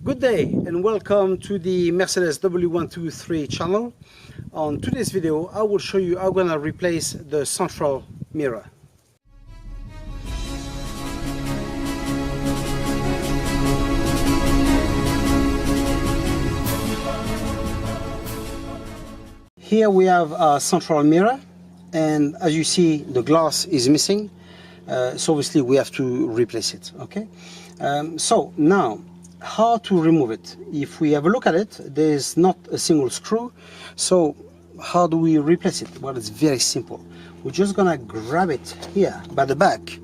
Good day and welcome to the Mercedes W123 channel. On today's video I will show you how I'm going to replace the central mirror. Here we have a central mirror, and as you see the glass is missing, so obviously we have to replace it. Okay, so now how to remove it. If we have a look at it, there's not a single screw, so how do we replace it? Well, it's very simple. We're just gonna grab it here by the back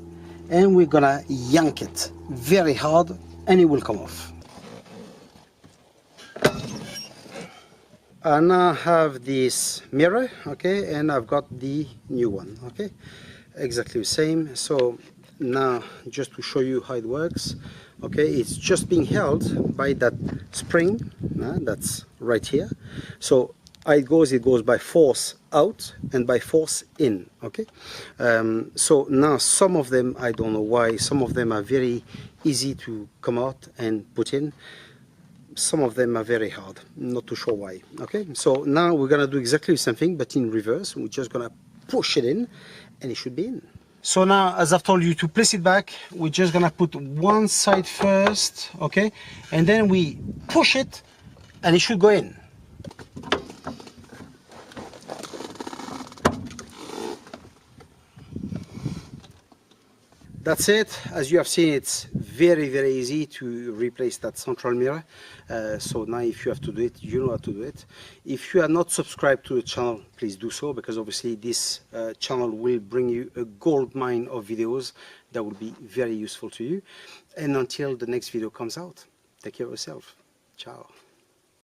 and we're gonna yank it very hard and it will come off. I now have this mirror, okay, and I've got the new one, okay, exactly the same. So now just to show you how it works, okay, it's just being held by that spring that's right here. So how it goes by force out and by force in, okay. So now some of them, I don't know why, some of them are very easy to come out and put in. Some of them are very hard, not too sure why. Okay, so now we're gonna do exactly the same thing but in reverse. We're just gonna push it in and it should be in. So now, as I've told you to place it back, we're just gonna put one side first, okay, and then we push it and it should go in. That's it. As you have seen, it's very easy to replace that central mirror. So now if you have to do it, you know how to do it. If you are not subscribed to the channel, please do so, because obviously this channel will bring you a gold mine of videos that will be very useful to you. And until the next video comes out, take care of yourself. Ciao.